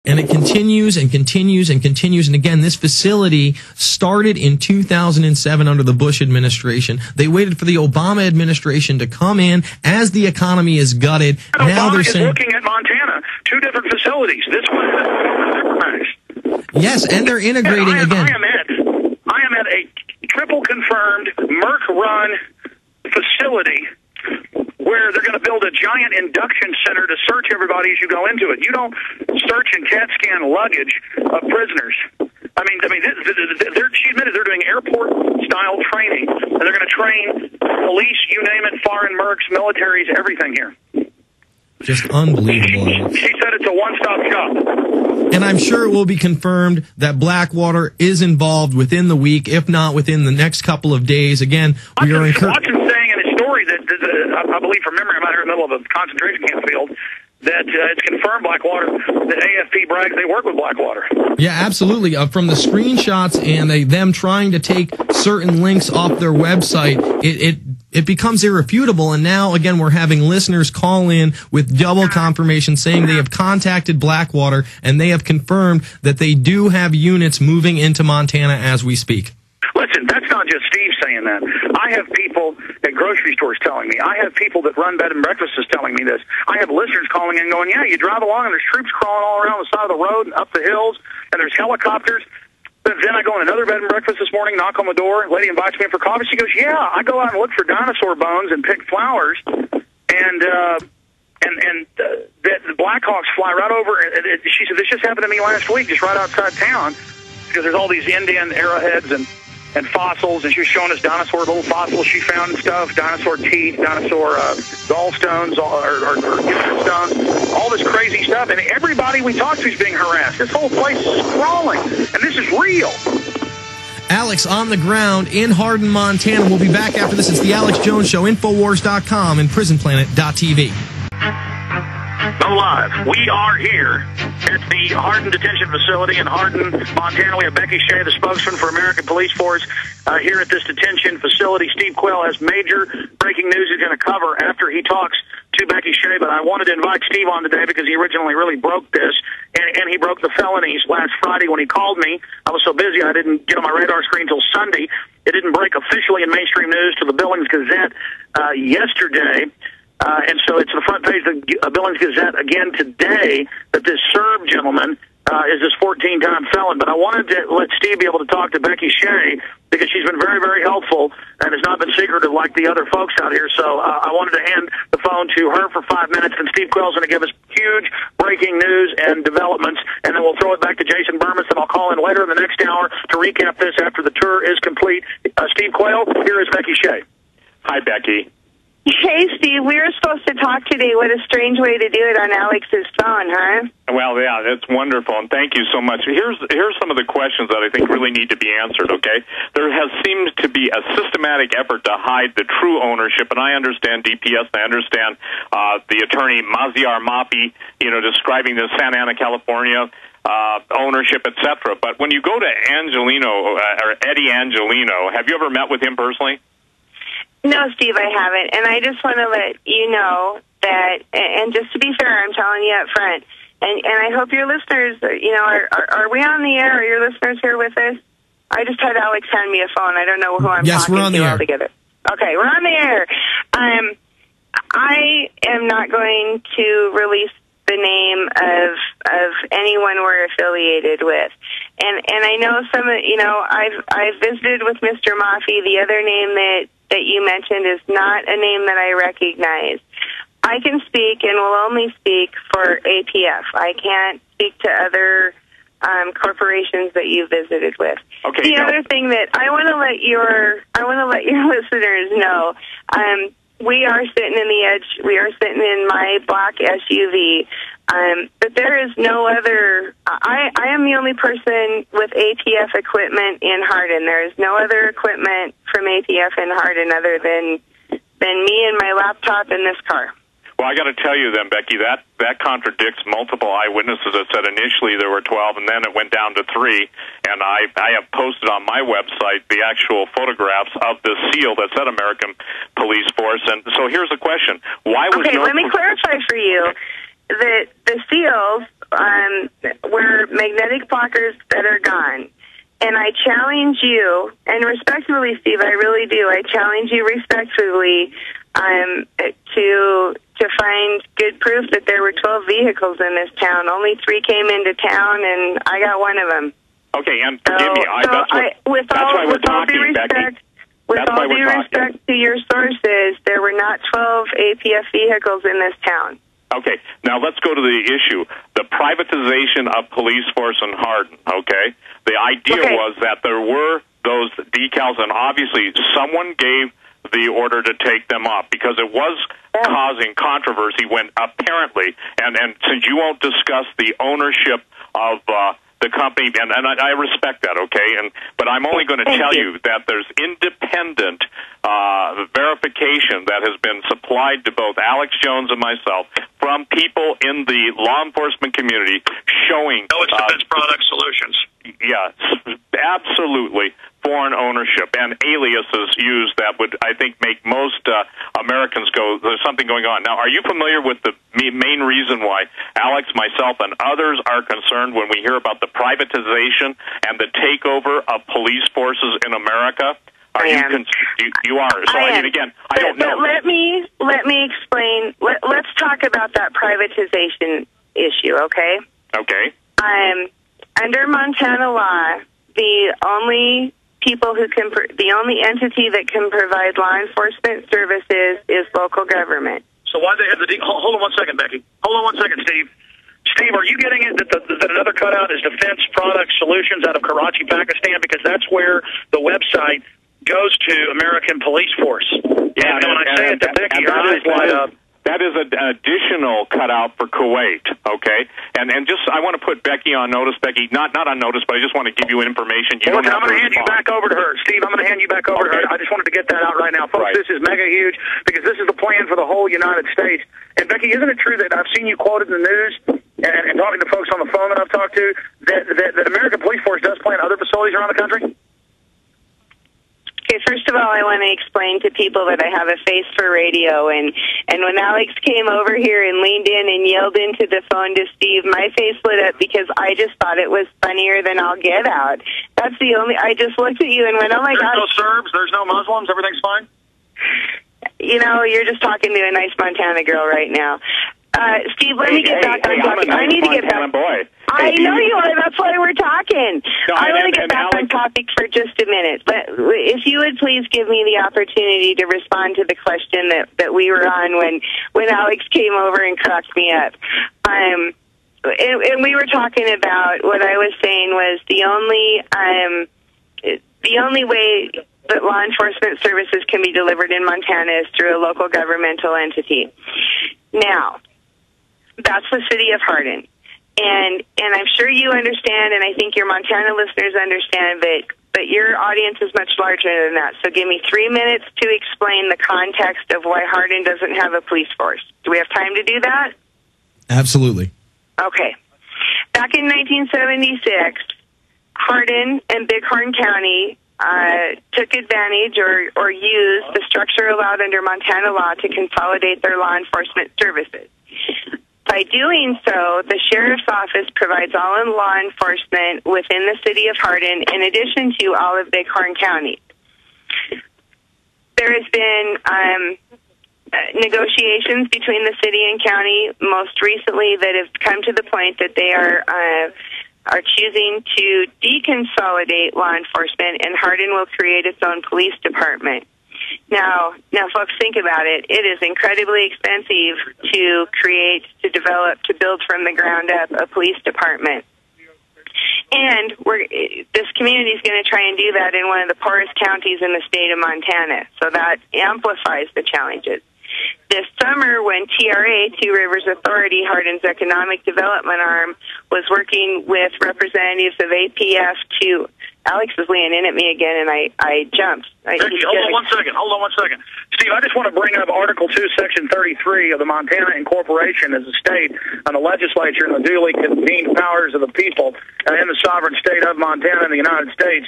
And it continues and continues and continues. And again, this facility started in 2007 under the Bush administration. They waited for the Obama administration to come in as the economy is gutted. And now Obama they're is saying, looking at Montana, 2 different facilities. This one, yes, and they're integrating again. I am at a triple confirmed Merck-run facility where they're going to build a giant induction center to search everybody as you go into it. You don't search and CAT scan luggage of prisoners. She admitted they're doing airport-style training, and they're going to train police, you name it, foreign mercs, militaries, everything here. Just unbelievable. She said it's a one-stop shop. And I'm sure it will be confirmed that Blackwater is involved within the week, if not within the next couple of days. Again, we are encouraged. Watson saying in his story that I believe from memory, I'm out here in the middle of a concentration camp field, that it's confirmed Blackwater, that AFP brags they work with Blackwater. Yeah, absolutely. From the screenshots and them trying to take certain links off their website, it becomes irrefutable. And now, again, we're having listeners call in with double confirmation saying they have contacted Blackwater and they have confirmed that they do have units moving into Montana as we speak. Listen, that's not just Steve saying that. I have people at grocery stores telling me. I have people that run bed and breakfasts telling me this. I have listeners calling in going, yeah, you drive along and there's troops crawling all around the side of the road and up the hills, and there's helicopters. But then I go in another bed and breakfast this morning, knock on the door, lady invites me in for coffee. She goes, yeah, I go out and look for dinosaur bones and pick flowers, and the Blackhawks fly right over. She said, this just happened to me last week, just right outside town, because there's all these Indian arrowheads and fossils, and she was showing us dinosaur little fossils she found and stuff, dinosaur teeth, dinosaur gallstones, or stones, all this crazy stuff. And everybody we talk to is being harassed. This whole place is crawling, and this is real. Alex on the ground in Hardin, Montana. We'll be back after this. It's the Alex Jones Show, Infowars.com and PrisonPlanet.tv. Go live. We are here at the Hardin Detention Facility in Hardin, Montana. We have Becky Shea, the spokesman for American Police Force, here at this detention facility. Steve Quayle has major breaking news he's going to cover after he talks to Becky Shea, but I wanted to invite Steve on today because he originally really broke this, and he broke the felonies last Friday when he called me. I was so busy I didn't get on my radar screen until Sunday. It didn't break officially in mainstream news to the Billings Gazette yesterday. And so it's the front page of the Billings Gazette again today that this Serb gentleman is this 14-time felon. But I wanted to let Steve be able to talk to Becky Shea because she's been very, very helpful and has not been secretive like the other folks out here. So I wanted to hand the phone to her for 5 minutes, and Steve Quayle's going to give us huge breaking news and developments, and then we'll throw it back to Jason Bermas, and I'll call in later in the next hour to recap this after the tour is complete. Steve Quayle, here is Becky Shea. Hi, Becky. Hey, Steve, we were supposed to talk today. What a strange way to do it on Alex's phone, huh? Well, yeah, that's wonderful, and thank you so much. Here's some of the questions that I think really need to be answered, okay? There has seemed to be a systematic effort to hide the true ownership, and I understand DPS, and I understand the attorney Maziar Mapi, describing the Santa Ana, California ownership, etc. But when you go to Angelino, or Eddie Angelino, have you ever met with him personally? No, Steve, I haven't, and I just want to let you know that, and just to be fair, I'm telling you up front, and I hope your listeners, are we on the air? Are your listeners here with us? I just had Alex hand me a phone. I don't know who I'm talking to altogether. Okay, we're on the air. I am not going to release the name of anyone we're affiliated with. And I know I've visited with Mr. Mafi. The other name that you mentioned is not a name that I recognize. I can speak and will only speak for APF. I can't speak to other corporations that you visited with. Okay. The other thing that I want to let your listeners know, we are sitting in the edge. We are sitting in my black SUV. But there is no other. I am the only person with APF equipment in Hardin. There is no other equipment from APF in Hardin other than me and my laptop in this car. Well, I got to tell you then, Becky, that contradicts multiple eyewitnesses that said initially there were 12, and then it went down to 3. And I have posted on my website the actual photographs of the seal that said American Police Force. And so here's the question: why was let me clarify for you. The seals were magnetic blockers that are gone. And I challenge you, and respectfully, Steve, I really do. I challenge you respectfully to find good proof that there were 12 vehicles in this town. Only 3 came into town, and I got one of them. Okay, and forgive me. With all due respect to your sources, there were not 12 APF vehicles in this town. Okay, now let's go to the issue. The privatization of police force in Hardin, okay? The idea was that there were those decals, and obviously someone gave the order to take them off because it was causing controversy when apparently, and since you won't discuss the ownership of the company, and I respect that, okay? But I'm only going to tell you that there's independent verification that has been supplied to both Alex Jones and myself from people in the law enforcement community showing... No, it's Defense Product Solutions. Yes, absolutely. Foreign ownership and aliases used that would, I think, make most Americans go, there's something going on. Now, are you familiar with the main reason why Alex, myself, and others are concerned when we hear about the privatization and the takeover of police forces in America? You are. So, I mean, again, I don't know. Let me explain. Let's talk about that privatization issue, okay? Okay. Under Montana law, the only entity that can provide law enforcement services is local government. So why they have hold on one second, Becky. Hold on one second, Steve. Steve, are you getting it that another cutout is Defense Product Solutions out of Karachi, Pakistan? Because that's where the website goes to American Police Force. Yeah, and when I say it to Becky, her eyes light up. That is an additional cutout for Kuwait, okay? And just, I want to put Becky on notice, Becky, not on notice, but I just want to give you information. I'm going to hand you back over to her. Steve, I'm going to hand you back over to her. I just wanted to get that out right now. Folks, This is mega huge because this is the plan for the whole United States. And Becky, isn't it true that I've seen you quoted in the news and talking to folks on the phone that I've talked to, that American Police Force does plan other facilities around the country? Okay, first of all, I want to explain to people that I have a face for radio, and when Alex came over here and leaned in and yelled into the phone to Steve, my face lit up because I just thought it was funnier than all get out. That's the only, I just looked at you and went, oh my God. There's no Serbs, there's no Muslims, everything's fine? You know, you're just talking to a nice Montana girl right now. Steve, let me get back on topic. I need to get back. Boy. I know you are. That's why we're talking. I want to get back on topic for just a minute. But if you would please give me the opportunity to respond to the question that we were on when Alex came over and cracked me up. And we were talking about what I was saying was the only way that law enforcement services can be delivered in Montana is through a local governmental entity. Now, that's the city of Hardin. And I'm sure you understand, and I think your Montana listeners understand, but your audience is much larger than that. So give me 3 minutes to explain the context of why Hardin doesn't have a police force. Do we have time to do that? Absolutely. Okay. Back in 1976, Hardin and Bighorn County took advantage or used the structure allowed under Montana law to consolidate their law enforcement services. By doing so, the sheriff's office provides all in law enforcement within the city of Hardin, in addition to all of Bighorn County. There has been negotiations between the city and county, most recently that have come to the point that they are choosing to deconsolidate law enforcement, and Hardin will create its own police department. Now, folks, think about it. It is incredibly expensive to develop, to build from the ground up a police department. And this community is going to try and do that in one of the poorest counties in the state of Montana. So that amplifies the challenges. This summer, when TRA, Two Rivers Authority, Hardin's economic development arm, was working with representatives of APF to... Alex is leaning in at me again, and I jumped. Becky, hold on one second. Steve, I just want to bring up Article 2, Section 33 of the Montana Incorporation as a state on the legislature and the duly convened powers of the people in the sovereign state of Montana in the United States.